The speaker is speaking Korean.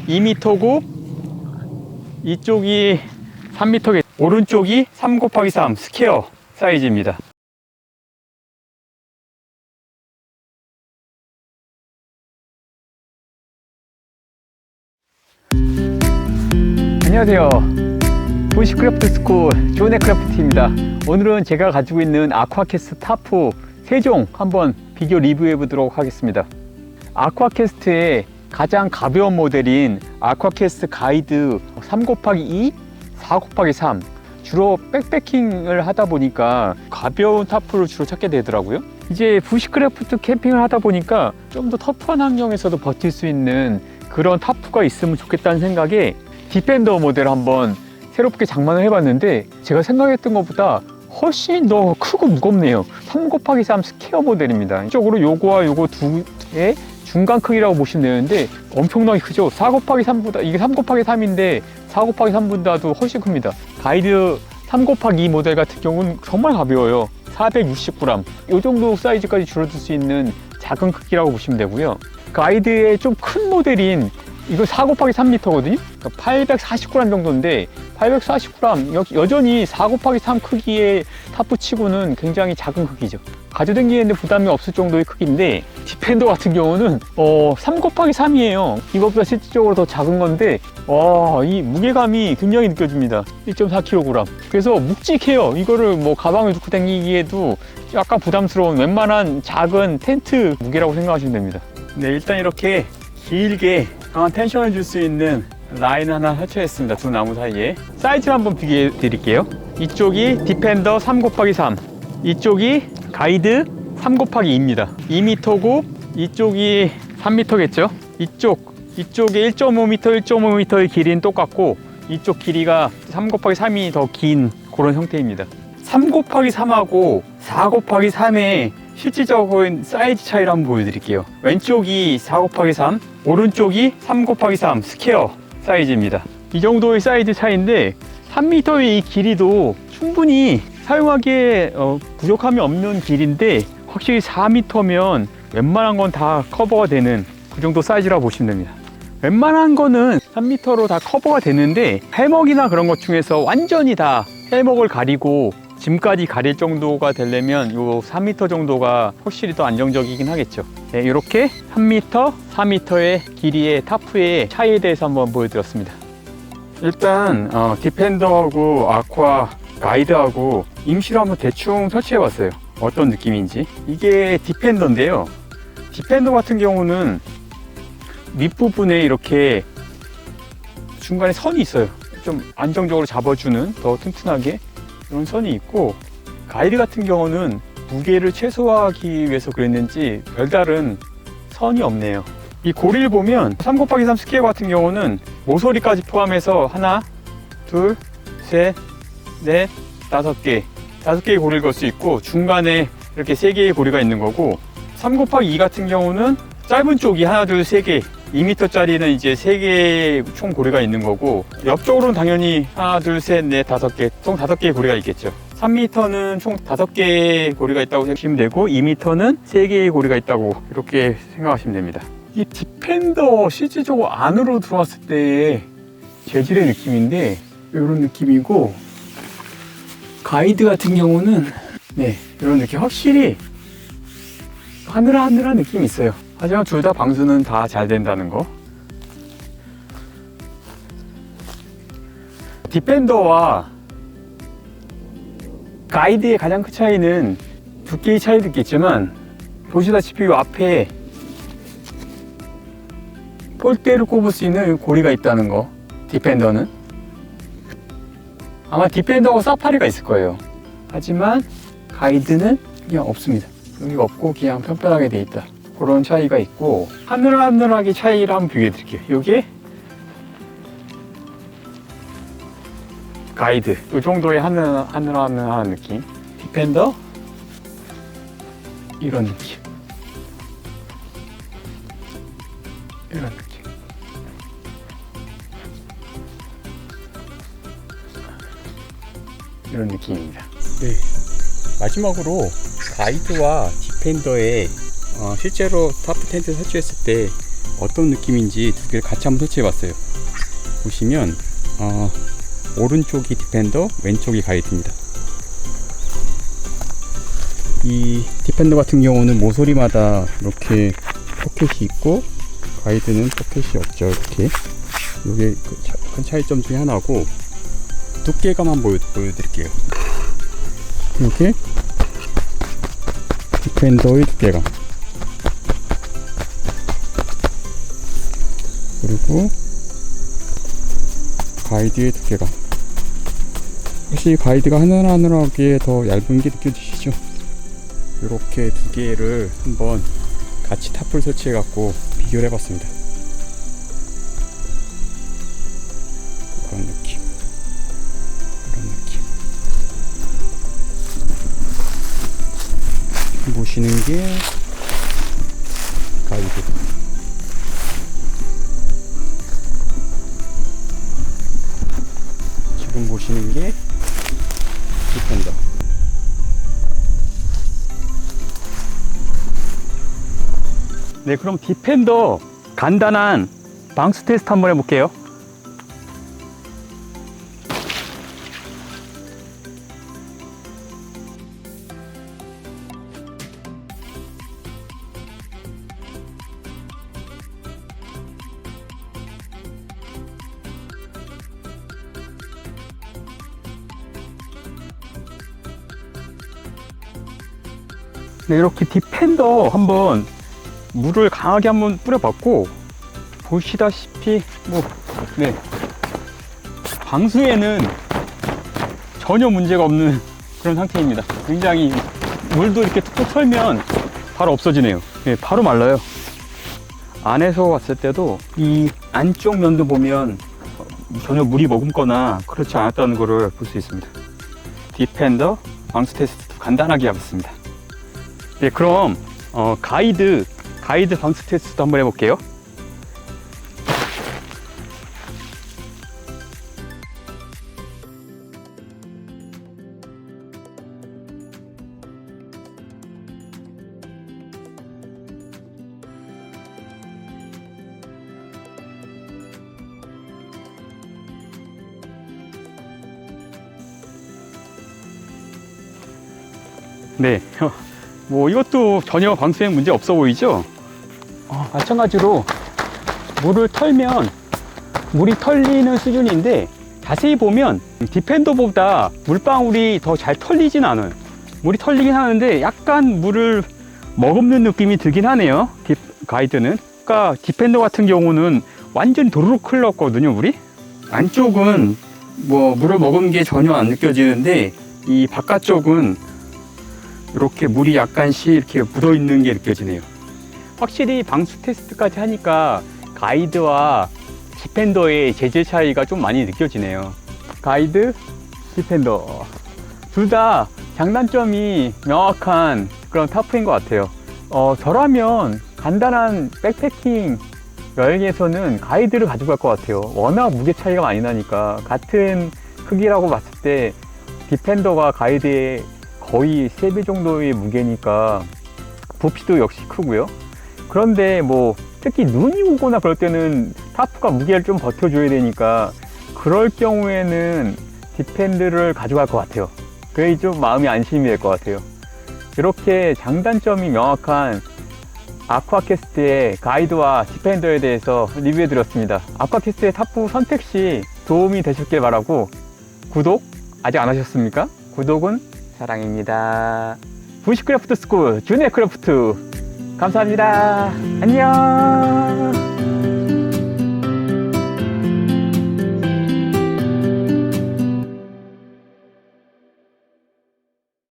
2m고 이쪽이 3m겠 오른쪽이 3x3 스퀘어 사이즈입니다. 안녕하세요. 부시크래프트 스쿨 조네크래프트입니다. 오늘은 제가 가지고 있는 아쿠아캐스트 타프 3종 한번 비교 리뷰해 보도록 하겠습니다. 아쿠아캐스트의 가장 가벼운 모델인 아쿠아캐스트 가이드 3x2, 4x3 주로 백패킹을 하다 보니까 가벼운 타프를 주로 찾게 되더라고요. 이제 부시크래프트 캠핑을 하다 보니까 좀 더 터프한 환경에서도 버틸 수 있는 그런 타프가 있으면 좋겠다는 생각에 디펜더 모델 한번 새롭게 장만을 해봤는데 제가 생각했던 것보다 훨씬 더 크고 무겁네요. 3x3 스퀘어 모델입니다. 이쪽으로 요거와 요거 두 개의 중간 크기라고 보시면 되는데 엄청나게 크죠. 4x3보다 이게 3x3인데 4x3보다도 훨씬 큽니다. 가이드 3x2 모델 같은 경우는 정말 가벼워요. 460g 이 정도 사이즈까지 줄어들 수 있는 작은 크기라고 보시면 되고요. 가이드의 좀 큰 모델인 이거 4x3m거든요. 그러니까 840g 정도인데 840g 여전히 4x3 크기의 타프 치고는 굉장히 작은 크기죠. 가져다니는데 부담이 없을 정도의 크기인데 디펜더 같은 경우는 3x3이에요. 이것보다 실질적으로 더 작은 건데 이 무게감이 굉장히 느껴집니다. 1.4kg. 그래서 묵직해요. 이거를 뭐 가방을 넣고 다니기에도 약간 부담스러운 웬만한 작은 텐트 무게라고 생각하시면 됩니다. 네, 일단 이렇게 길게 강한 텐션을 줄 수 있는 라인 하나 설치했습니다. 두 나무 사이에. 사이즈를 한번 비교해 드릴게요. 이쪽이 디펜더 3x3, 이쪽이 가이드 3x2입니다. 2m고 이쪽이 3m겠죠. 이쪽에 1.5m, 1.5m의 길이는 똑같고 이쪽 길이가 3x3이 더 긴 그런 형태입니다. 3x3하고 4x3의 실질적인 사이즈 차이를 한번 보여드릴게요. 왼쪽이 4x3, 오른쪽이 3x3 스퀘어 사이즈입니다. 이 정도의 사이즈 차이인데 3m의 이 길이도 충분히 사용하기에 부족함이 없는 길인데 확실히 4m면 웬만한 건 다 커버가 되는 그 정도 사이즈라고 보시면 됩니다. 웬만한 거는 3m로 다 커버가 되는데 해먹이나 그런 것 중에서 완전히 다 해먹을 가리고 짐까지 가릴 정도가 되려면 요 3m 정도가 확실히 더 안정적이긴 하겠죠. 네, 이렇게 3m, 4m의 길이의 타프의 차이에 대해서 한번 보여드렸습니다. 일단 디펜더하고 아쿠아 가이드하고 임시로 한번 대충 설치해 봤어요. 어떤 느낌인지. 이게 디펜더인데요. 디펜더 같은 경우는 밑부분에 이렇게 중간에 선이 있어요. 좀 안정적으로 잡아주는 더 튼튼하게 이런 선이 있고, 가이드 같은 경우는 무게를 최소화하기 위해서 그랬는지 별다른 선이 없네요. 이 고리를 보면 3x3 스퀘어 같은 경우는 모서리까지 포함해서 하나, 둘, 셋, 넷, 다섯 개의 고리를 걸 수 있고 중간에 이렇게 3개의 고리가 있는 거고, 3x2 같은 경우는 짧은 쪽이 하나, 둘, 3개 2m짜리는 이제 3개의 총 고리가 있는 거고, 옆쪽으로는 당연히 하나, 둘, 셋, 넷, 5개, 총 5개의 고리가 있겠죠. 3m는 총 5개의 고리가 있다고 생각하시면 되고, 2m는 3개의 고리가 있다고 이렇게 생각하시면 됩니다. 이 디펜더 실질적으로 안으로 들어왔을 때의 재질의 느낌인데 이런 느낌이고, 가이드 같은 경우는 이런 느낌, 확실히 하늘하늘한 느낌이 있어요. 하지만 둘 다 방수는 다 잘 된다는 거. 디펜더와 가이드의 가장 큰 차이는 두께의 차이도 있겠지만, 보시다시피 이 앞에 폴대를 꼽을 수 있는 고리가 있다는 거. 디펜더는 아마 디펜더하고 사파리가 있을 거예요. 하지만 가이드는 그냥 없습니다. 여기가 없고 그냥 편편하게 돼 있다. 그런 차이가 있고, 하늘하늘하게 차이를 한번 비교해 드릴게요. 요게 가이드, 이 정도의 하늘하늘한 느낌. 디펜더 이런 느낌, 이런 느낌. 이런 느낌입니다. 네. 마지막으로 가이드와 디펜더의 실제로 타프 텐트 설치했을 때 어떤 느낌인지 두 개를 같이 한번 설치해 봤어요. 보시면 오른쪽이 디펜더, 왼쪽이 가이드입니다. 이 디펜더 같은 경우는 모서리마다 이렇게 포켓이 있고 가이드는 포켓이 없죠. 이렇게 이게 큰 차이점 중에 하나고, 두께감만 보여드릴게요. 이렇게 디펜더의 두께감, 그리고 가이드의 두께감. 혹시 가이드가 하늘하늘하게 더 얇은 게 느껴지시죠? 이렇게 두 개를 한번 같이 탑을 설치해 갖고 비교를 해봤습니다. 이런 느낌, 이런 느낌. 보시는 게 가이드, 지금 보시는 게 디펜더. 네, 그럼 디펜더 간단한 방수 테스트 한번 해볼게요. 네, 이렇게 디펜더 한번 물을 강하게 한번 뿌려봤고, 보시다시피 네, 방수에는 전혀 문제가 없는 그런 상태입니다. 굉장히 물도 이렇게 툭툭 털면 바로 없어지네요. 네, 바로 말라요. 안에서 봤을 때도 이 안쪽 면도 보면 전혀 물이 머금거나 그렇지 않았다는 것을 볼 수 있습니다. 디펜더 방수 테스트 간단하게 해봤습니다. 네, 그럼 가이드 방수 테스트도 한번 해볼게요. 네, 이것도 전혀 방수에 문제 없어 보이죠? 마찬가지로 물을 털면 물이 털리는 수준인데, 자세히 보면 디펜더보다 물방울이 더 잘 털리진 않아요. 물이 털리긴 하는데 약간 물을 머금는 느낌이 들긴 하네요. 가이드는. 아까 디펜더 같은 경우는 완전 도로록 흘렀거든요, 물이. 안쪽은 물을 머금은 게 전혀 안 느껴지는데, 이 바깥쪽은 이렇게 물이 약간씩 이렇게 묻어 있는 게 느껴지네요. 확실히 방수 테스트까지 하니까 가이드와 디펜더의 재질 차이가 좀 많이 느껴지네요. 가이드, 디펜더 둘 다 장단점이 명확한 그런 타프인 것 같아요. 저라면 간단한 백패킹 여행에서는 가이드를 가져갈 것 같아요. 워낙 무게 차이가 많이 나니까. 같은 크기라고 봤을 때 디펜더가 가이드의 거의 3배 정도의 무게니까 부피도 역시 크고요. 그런데 특히 눈이 오거나 그럴 때는 타프가 무게를 좀 버텨줘야 되니까, 그럴 경우에는 디펜더를 가져갈 것 같아요. 그게 좀 마음이 안심이 될 것 같아요. 이렇게 장단점이 명확한 아쿠아캐스트의 가이드와 디펜더에 대해서 리뷰해 드렸습니다. 아쿠아캐스트의 타프 선택 시 도움이 되셨길 바라고, 구독 아직 안 하셨습니까? 구독은 사랑입니다. 부시크래프트 스쿨 준의 크래프트, 감사합니다. 안녕.